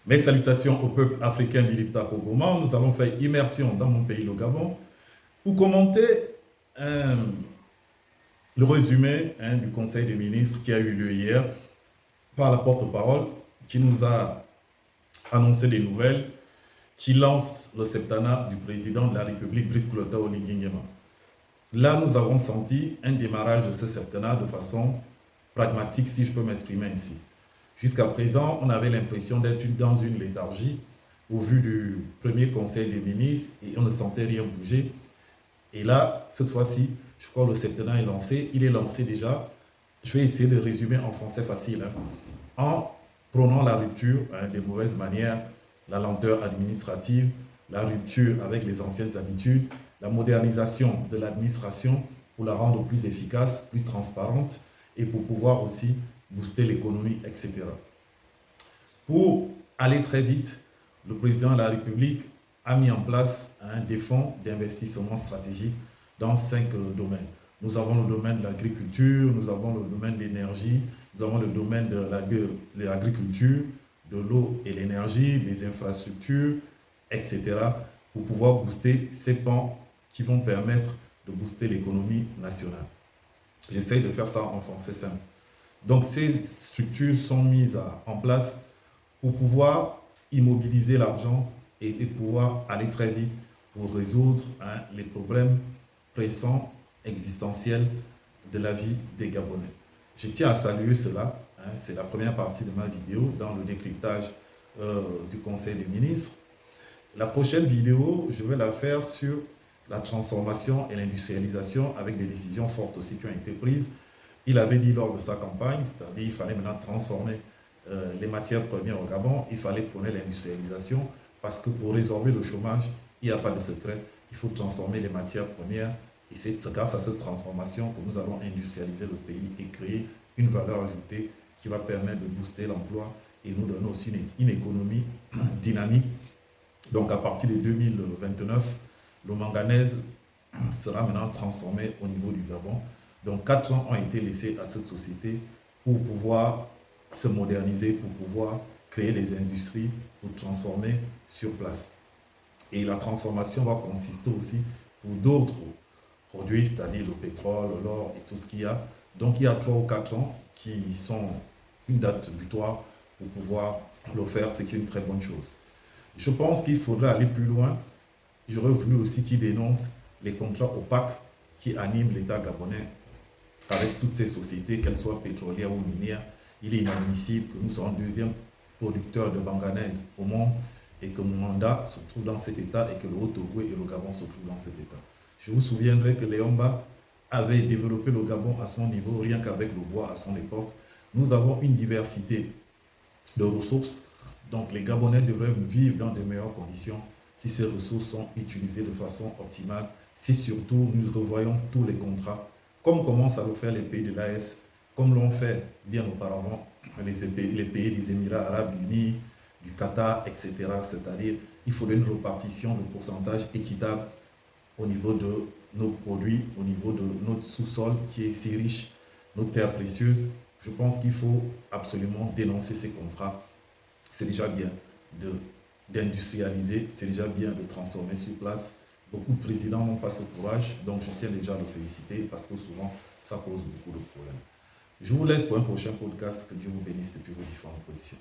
Mes salutations au peuple africain du Liptako-Goma. Nous avons fait immersion dans mon pays, le Gabon, pour commenter euh, le résumé du Conseil des ministres qui a eu lieu hier par la porte-parole qui nous a annoncé des nouvelles qui lance le septennat du président de la République, Brice Clotaire Oligui Nguema. Là, nous avons senti un démarrage de ce septennat de façon pragmatique, si je peux m'exprimer ainsi. Jusqu'à présent, on avait l'impression d'être dans une léthargie au vu du premier conseil des ministres et on ne sentait rien bouger. Et là, cette fois-ci, je crois que le septennat est lancé. Il est lancé déjà. Je vais essayer de résumer en français facile. En prônant la rupture des mauvaises manières, la lenteur administrative, la rupture avec les anciennes habitudes, la modernisation de l'administration pour la rendre plus efficace, plus transparente et pour pouvoir aussi booster l'économie, etc. Pour aller très vite, le président de la République a mis en place des fonds d'investissement stratégique dans 5 domaines. Nous avons le domaine de l'agriculture, nous avons le domaine de l'énergie, nous avons le domaine de l'agriculture, de l'eau et l'énergie, des infrastructures, etc. pour pouvoir booster ces pans qui vont permettre de booster l'économie nationale. J'essaie de faire ça en français simple. Donc ces structures sont mises en place pour pouvoir immobiliser l'argent et pouvoir aller très vite pour résoudre les problèmes pressants, existentiels de la vie des Gabonais. Je tiens à saluer cela. C'est la première partie de ma vidéo dans le décryptage du Conseil des ministres. La prochaine vidéo, je vais la faire sur la transformation et l'industrialisation avec des décisions fortes aussi qui ont été prises. Il avait dit lors de sa campagne, c'est-à-dire qu'il fallait maintenant transformer les matières premières au Gabon, il fallait prôner l'industrialisation parce que pour résorber le chômage, il n'y a pas de secret, il faut transformer les matières premières et c'est grâce à cette transformation que nous allons industrialiser le pays et créer une valeur ajoutée qui va permettre de booster l'emploi et nous donner aussi une économie dynamique. Donc à partir de 2029, le manganèse sera maintenant transformé au niveau du Gabon. Donc 4 ans ont été laissés à cette société pour pouvoir se moderniser, pour pouvoir créer des industries, pour transformer sur place. Et la transformation va consister aussi pour d'autres produits, c'est-à-dire le pétrole, l'or et tout ce qu'il y a. Donc il y a 3 ou 4 ans qui sont une date butoir pour pouvoir le faire, ce qui est une très bonne chose. Je pense qu'il faudrait aller plus loin. J'aurais voulu aussi qu'ils dénoncent les contrats opaques qui animent l'État gabonais avec toutes ces sociétés, qu'elles soient pétrolières ou minières. Il est inadmissible que nous soyons le 2e producteur de manganèse au monde et que mon mandat se trouve dans cet état et que le Haut-Togo et le Gabon se trouvent dans cet état. Je vous souviendrai que Léomba avait développé le Gabon à son niveau, rien qu'avec le bois à son époque. Nous avons une diversité de ressources, donc les Gabonais devraient vivre dans de meilleures conditions si ces ressources sont utilisées de façon optimale, si surtout nous revoyons tous les contrats, comme commencent à le faire les pays de l'AES, comme l'ont fait bien auparavant les pays des Émirats arabes unis, du Qatar, etc. C'est-à-dire il faudrait une répartition de pourcentage équitable au niveau de nos produits, au niveau de notre sous-sol qui est si riche, nos terres précieuses. Je pense qu'il faut absolument dénoncer ces contrats. C'est déjà bien d'industrialiser, c'est déjà bien de transformer sur place. Beaucoup de présidents n'ont pas ce courage, donc je tiens déjà à le féliciter parce que souvent, ça pose beaucoup de problèmes. Je vous laisse pour un prochain podcast. Que Dieu vous bénisse et puis vos différentes positions.